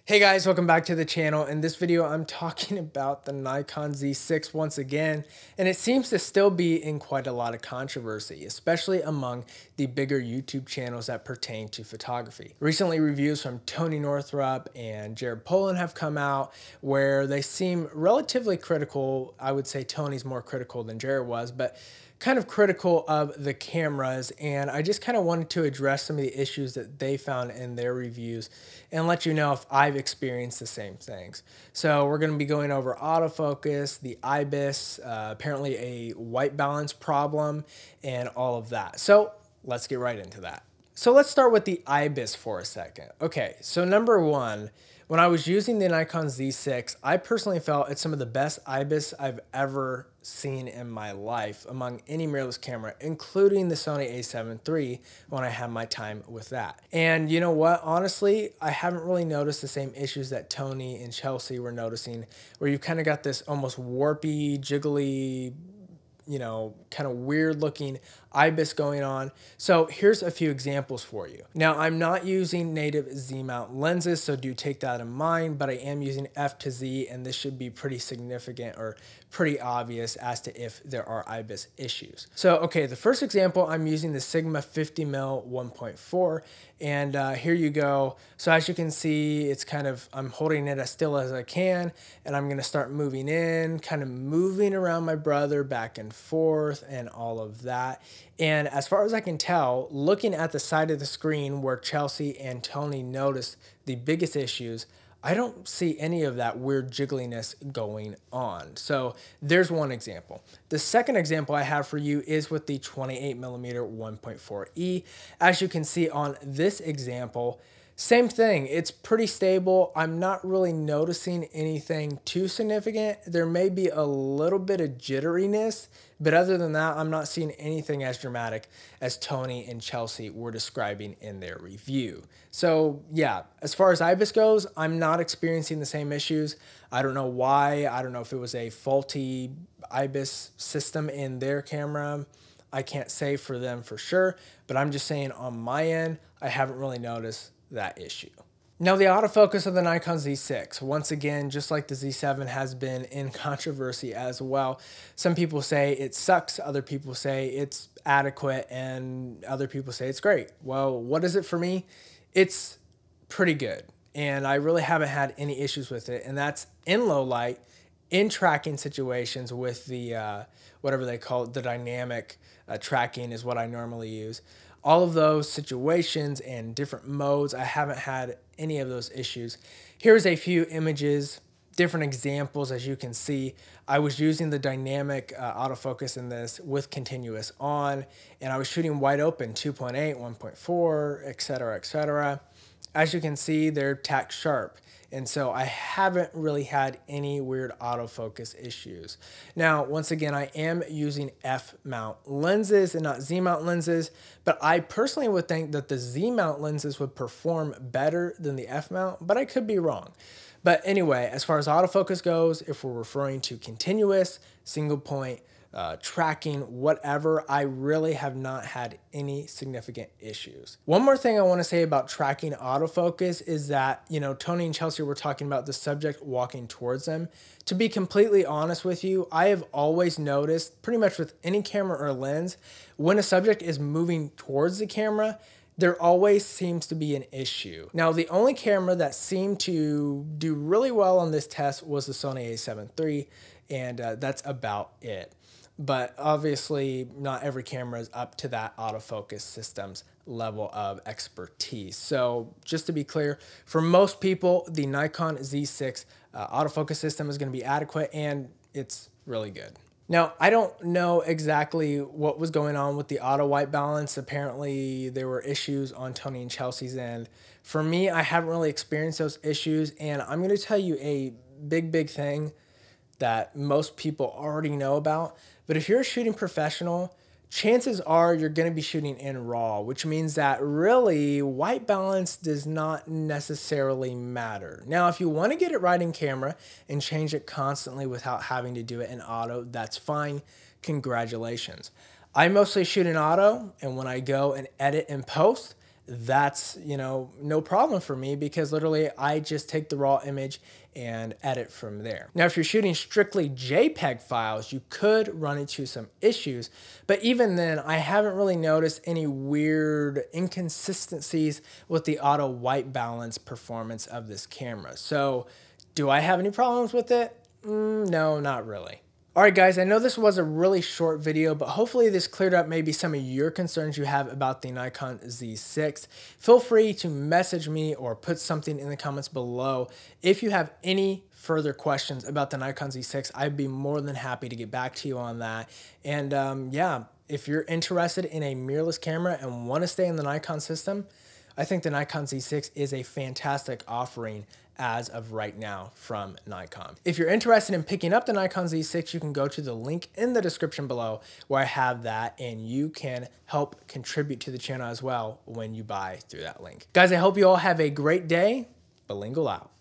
Hey guys, welcome back to the channel. In this video, I'm talking about the Nikon Z6 once again, and it seems to still be in quite a lot of controversy, especially among the bigger YouTube channels that pertain to photography. Recently, reviews from Tony Northrup and Jared Polin have come out where they seem relatively critical. I would say Tony's more critical than Jared was, but kind of critical of the cameras, and I just kind of wanted to address some of the issues that they found in their reviews and let you know if I've experienced the same things. So we're going to be going over autofocus, the Ibis, apparently a white balance problem, and all of that. So let's get right into that. So let's start with the Ibis for a second. Okay, so number one, when I was using the Nikon Z6, I personally felt it's some of the best Ibis I've ever seen in my life among any mirrorless camera, including the Sony a7 III when I had my time with that. And you know what? Honestly, I haven't really noticed the same issues that Tony and Chelsea were noticing, where you kind of got this almost warpy, jiggly, kind of weird looking Ibis going on. So here's a few examples for you. Now, I'm not using native Z mount lenses, so do take that in mind, but I am using F to Z, and this should be pretty significant or pretty obvious as to if there are Ibis issues. So, okay, the first example, I'm using the Sigma 50mm 1.4, and here you go. So as you can see, it's kind of, I'm holding it as still as I can, and I'm gonna start moving in, kind of moving around my brother back and forth and all of that. And as far as I can tell, looking at the side of the screen where Chelsea and Tony noticed the biggest issues, I don't see any of that weird jiggliness going on. So there's one example. The second example I have for you is with the 28mm 1.4E. As you can see on this example, same thing, it's pretty stable. I'm not really noticing anything too significant. There may be a little bit of jitteriness, but other than that, I'm not seeing anything as dramatic as Tony and Chelsea were describing in their review. So yeah, as far as Ibis goes, I'm not experiencing the same issues. I don't know why. I don't know if it was a faulty Ibis system in their camera. I can't say for them for sure, but I'm just saying on my end, I haven't really noticed that issue. Now, the autofocus of the Nikon Z6, once again, just like the Z7, has been in controversy as well. Some people say it sucks, other people say it's adequate, and other people say it's great. Well, what is it for me? It's pretty good, and I really haven't had any issues with it, and that's in low light, in tracking situations with the, whatever they call it, the dynamic tracking is what I normally use. All of those situations and different modes, I haven't had any of those issues. Here's a few images, different examples. As you can see, I was using the dynamic autofocus in this with continuous on, and I was shooting wide open, 2.8, 1.4, etc., etc. As you can see, they're tack sharp. And so I haven't really had any weird autofocus issues. Now, once again, I am using F mount lenses and not Z mount lenses, but I personally would think that the Z mount lenses would perform better than the F mount, but I could be wrong. But anyway, as far as autofocus goes, if we're referring to continuous, single point, tracking, whatever, I really have not had any significant issues. One more thing I want to say about tracking autofocus is that, Tony and Chelsea were talking about the subject walking towards them. To be completely honest with you, I have always noticed, pretty much with any camera or lens, when a subject is moving towards the camera, there always seems to be an issue. Now, the only camera that seemed to do really well on this test was the Sony a7 III, and that's about it. But obviously, not every camera is up to that autofocus system's level of expertise. So just to be clear, for most people, the Nikon Z6 autofocus system is going to be adequate, and it's really good. Now, I don't know exactly what was going on with the auto white balance. Apparently, there were issues on Tony and Chelsea's end. For me, I haven't really experienced those issues, and I'm going to tell you a big thing that most people already know about. But if you're a shooting professional, chances are you're going to be shooting in RAW, which means that really white balance does not necessarily matter. Now, if you want to get it right in camera and change it constantly without having to do it in auto, that's fine. Congratulations. I mostly shoot in auto, and when I go and edit and post, that's, you know, no problem for me because literally I just take the raw image and edit from there. Now, if you're shooting strictly JPEG files, you could run into some issues, but even then I haven't really noticed any weird inconsistencies with the auto white balance performance of this camera. So do I have any problems with it? No, not really. All right, guys, I know this was a really short video, but hopefully this cleared up maybe some of your concerns you have about the Nikon Z6. Feel free to message me or put something in the comments below. If you have any further questions about the Nikon Z6, I'd be more than happy to get back to you on that. And yeah, if you're interested in a mirrorless camera and want to stay in the Nikon system, I think the Nikon Z6 is a fantastic offering as of right now from Nikon. If you're interested in picking up the Nikon Z6, you can go to the link in the description below where I have that, and you can help contribute to the channel as well when you buy through that link. Guys, I hope you all have a great day. Bilingual out.